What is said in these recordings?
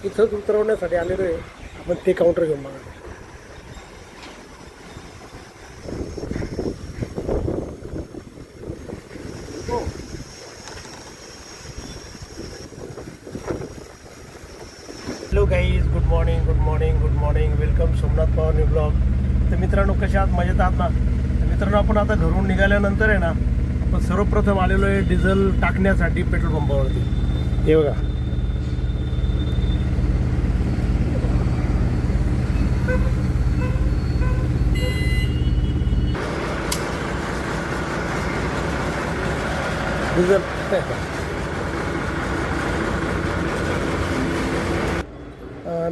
इथंच उतरवण्यासाठी आलेलो आहे. आपण ते काउंटर घेऊन बघा. Hello guys, good morning good morning good morning. Welcome Somnath Pawar new blog. तर मित्रांनो, कसे आहात? मजेत आहात ना? मित्रांनो, आपण आता घरून निघाल्यानंतर आहे ना, आपण सर्वप्रथम आलेलो आहे डिझेल टाकण्यासाठी पेट्रोल पंपावरती. हे बघा, डिझेल.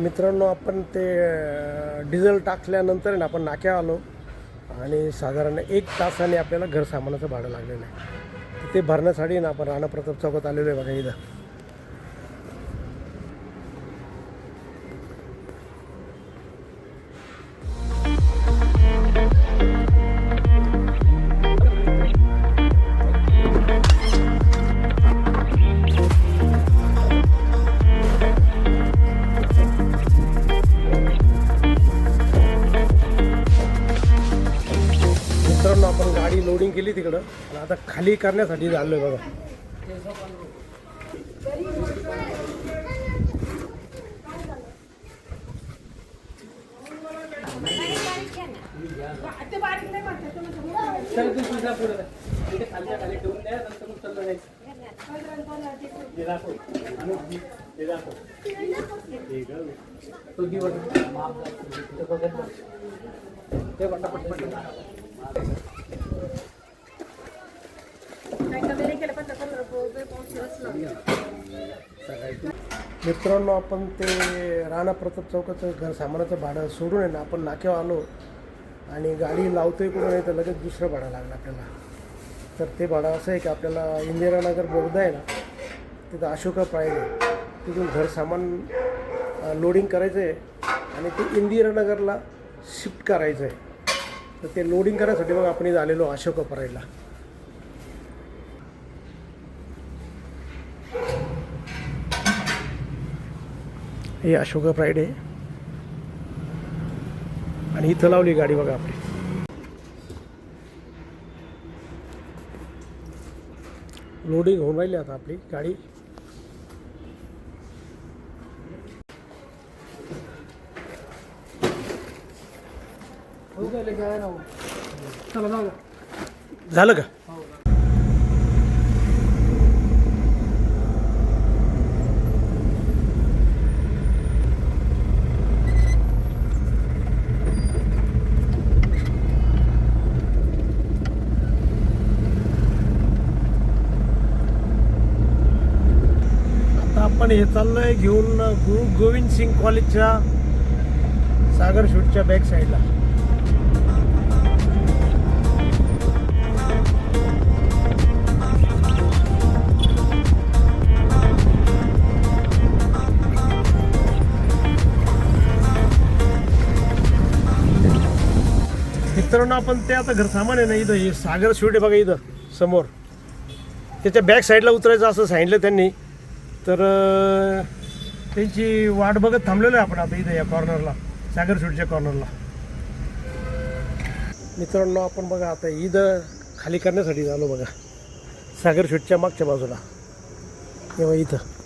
मित्रांनो, आपण ते डिझेल टाकल्यानंतर ना आपण नाक्यावर आलो आणि साधारण 1 तासाने आपल्याला घर सामानाचं भाडं लागलेलं आहे. ते भरण्यासाठी ना आपण राणा प्रताप चौकात आलेलो आहे बघा इथं. मित्रांनो, आपण गाडी लोडिंग केली तिकडं आणि आता खाली करण्यासाठी आलो आहे बघा. मित्रांनो, आपण ते राणा प्रताप चौकाचं घर सामानाचं भाडं सोडून आहे ना आपण नाक्यावर आलो आणि गाडी लावतोय कुठं नाही तर लगेच दुसरं भाडं लागलं आपल्याला. तर ते भाडं असं आहे की आपल्याला इंदिरानगर बोगदा आहे ना, तिथं अशोका प्राईड आहे, तिथून घर सामान लोडिंग करायचं आहे आणि ते इंदिरानगरला शिफ्ट करायचं आहे. तर ते लोडिंग करायसाठी मग आपण इथं आलेलो अशोका प्राईडला. हे अशोका प्राईड आहे आणि इथं लावली गाडी बघा आपली. लोडिंग होऊन राहिली आता आपली गाडी. झालं का? आपण हे चाललो आहे घेऊन गुरु गोविंद सिंग कॉलेजच्या सागर शूटच्या बॅक साईडला. मित्रांनो, आपण ते आता घर सामान आहे ना, इथं हे सागर शूट आहे बघा इथं समोर, त्याच्या बॅक साईडला उतरायचं असं सांगितलं त्यांनी. तर त्यांची वाट बघत थांबलेलो आहे आपण आता इथं या कॉर्नरला, सागर शूटच्या कॉर्नरला. मित्रांनो, आपण बघा आता इथं खाली करण्यासाठी झालो बघा सागर शूटच्या मागच्या बाजूला. तेव्हा इथं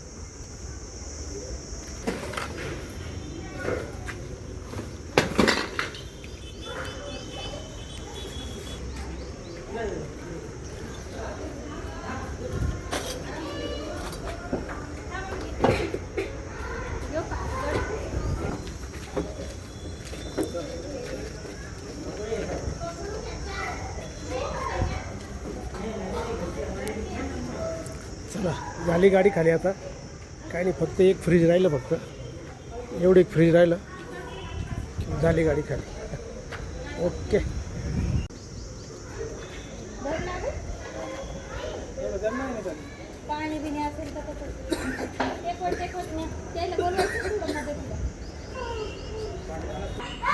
चला झाली गाडी खाली. आता काय नाही, फक्त एक फ्रीज राहिलं, फक्त एवढं एक फ्रीज राहिलं, झाली गाडी खाली. ओके.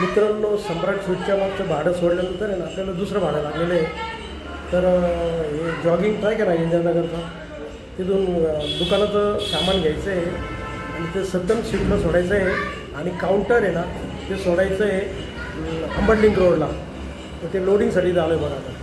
मित्रांनो, सम्राट शूटच्या मागचं भाडं सोडल्यानंतर आहे ना आपल्याला दुसरं भाडं लागलेलं आहे. तर हे जॉगिंग ट्रॅक आहे ना इंदिरानगरचा, तिथून दुकानाचं सामान घ्यायचं आहे आणि ते सद्दम स्ट्रीटला सोडायचं आहे आणि काउंटर आहे ना ते सोडायचं आहे अंबरलिंक रोडला. तर ते लोडिंगसाठी झालं आहे बघा आता.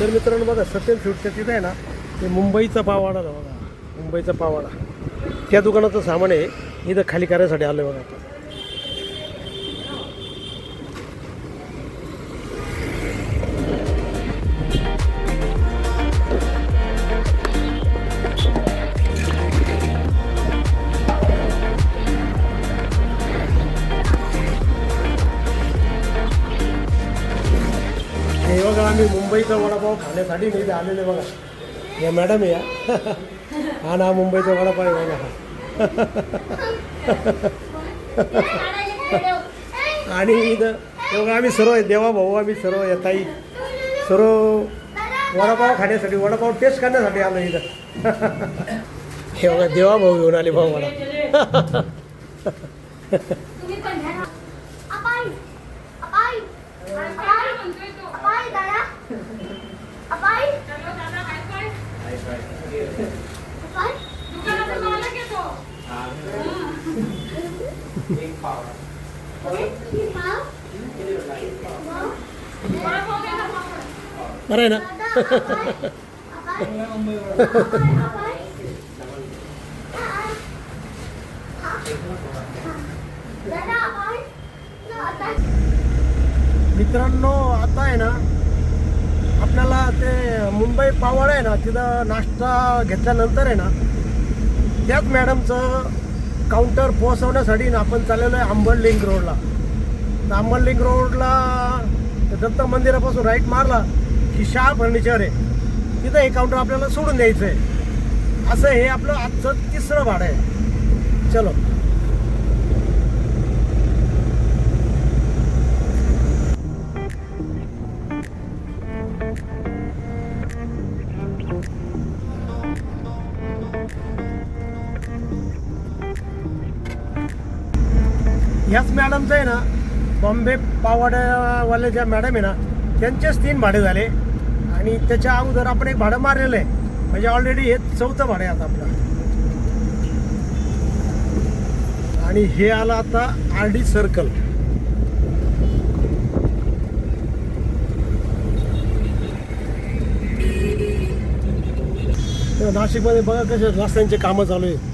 तर मित्रांनो बघा सत्यम स्वीटच्या तिथे आहे ना ते मुंबईचा पाववाडा बघा, मुंबईचा पाववाडा त्या दुकानाचं सामान आहे. इथं खाली करायसाठी आलं बघा आता. हे बघा आम्ही मुंबईचा वडापाव खाण्यासाठी मी इथे आलेले बघा. या मॅडम या हा ना मुंबईचा वडापाव आहे बघा. आणि इथं हे बघा आम्ही सर्व देवा भाऊ आम्ही सर्व या ताई सर्व वडापाव खाण्यासाठी वडापाव टेस्ट करण्यासाठी आलो इथं. हे बघा देवा भाऊ घेऊन आले भाऊ मला. बरं आहे ना. मित्रांनो आता आहे ना आपल्याला ते मुंबई पाववाडा आहे ना तिथं नाश्ता घेतल्यानंतर आहे ना त्याच मॅडमचं काउंटर पोहोचवण्यासाठी ना आपण चाललेलो आहे अंबरलिंक रोडला. तर अंबरलिंक रोडला दत्त मंदिरापासून राईट मारला की शाह फर्निचर आहे, तिथं हे काउंटर आपल्याला सोडून द्यायचं आहे. असं हे आपलं आजचं 3रं भाडं आहे. चलो ह्याच मॅडमचं आहे ना बॉम्बे पाववाड्यावाले ज्या मॅडम आहे ना त्यांचेच 3 भाडे झाले आणि त्याच्या अगोदर आपण एक भाडं मारलेलं आहे. म्हणजे ऑलरेडी हे 4थं भाडं आहे आता आपलं. आणि हे आलं आता RD सर्कल. नाशिकमध्ये बघा कसे रस्त्यांचे कामं चालू आहे.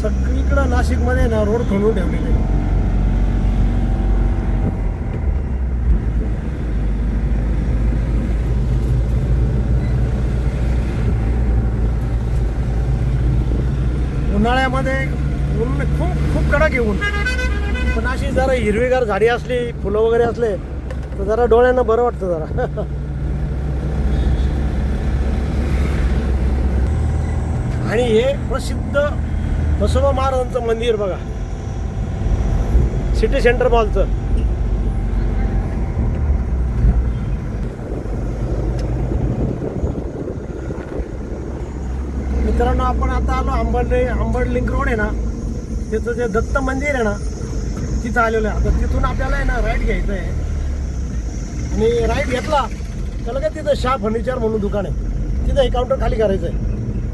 सगळीकडं नाशिकमध्ये ना रोड खणून ठेवलेले. उन्हाळ्यामध्ये ऊन खूप कडक आहे ऊन. पण अशी जरा हिरवीगार झाडी असली फुलं वगैरे असले तर जरा डोळ्यांना बरं वाटतं जरा. आणि हे प्रसिद्ध बसवा महाराजांचं मंदिर बघा सिटी सेंटर मॉलचं. मित्रांनो आपण आता आलो अंबरलिंक रोड आहे ना तिथं जे दत्त मंदिर आहे ना तिथं आलेलं आहे. आता तिथून आपल्याला आहे ना राईट घ्यायचं आहे आणि राईट घेतला त्याला काय तिथं शाह फर्निचर म्हणून दुकान आहे, तिथं हे काउंटर खाली करायचं आहे.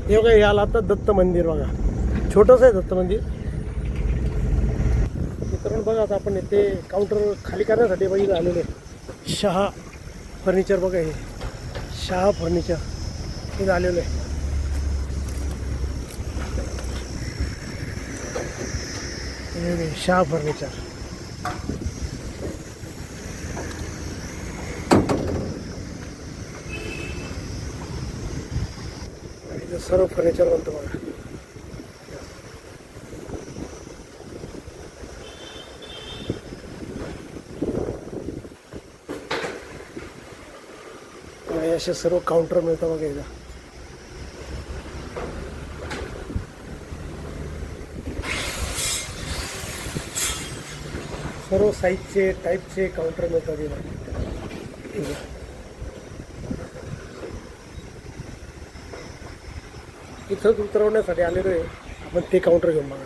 हे बघा याला आता दत्त मंदिर बघा छोटंसं आहे दत्त मंदिर. मित्रांनो बघा आता आपण ते काउंटर खाली करण्यासाठी बघितलं आलेलं आहे. शाह फर्निचर बघा हे शाह फर्निचर हे आलेलं आहे. शाह फर्निचर इथं सर्व फर्निचर बनतं बघा. असे सर्व काउंटर मिळतं बघा इथं. सर्व साईजचे टाईपचे काउंटर मिळतात इथंच उतरवण्यासाठी आलेलो आहे आपण ते काउंटर घेऊन बघा.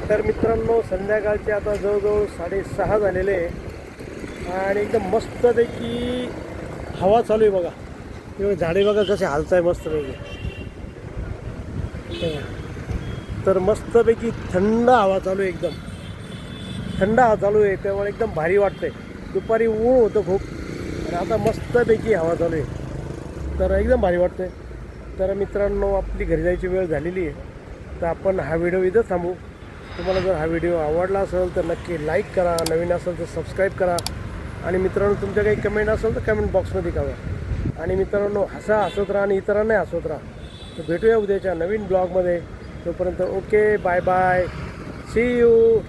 तर मित्रांनो संध्याकाळचे आता जवळजवळ 6:30 झालेले आहे आणि एकदम मस्तपैकी हवा चालू आहे बघा. तेव्हा झाडे बघा कसे हालत आहे मस्तपैकी. तर मस्तपैकी थंड हवा चालू आहे, एकदम थंड हवा चालू आहे, त्यामुळे एकदम भारी वाटतंय. दुपारी ऊन होतं खूप आणि आता मस्तपैकी हवा चालू आहे, तर एकदम भारी वाटतंय. तर मित्रांनो आपली घरी जायची वेळ झालेली आहे, तर आपण हा व्हिडिओ इथं थांबू. तुम्हाला जर हा व्हिडिओ आवडला असेल तर नक्की लाईक करा, नवीन असेल तर सबस्क्राईब करा आणि मित्रांनो तुमच्या काही कमेंट असेल तर कमेंट बॉक्समध्ये कळवा. आणि मित्रांनो हसत राहा आणि इतरांनाही हसवत राहा. तर भेटूया उद्याच्या नवीन ब्लॉगमध्ये. तोपर्यंत okay, bye bye, see you.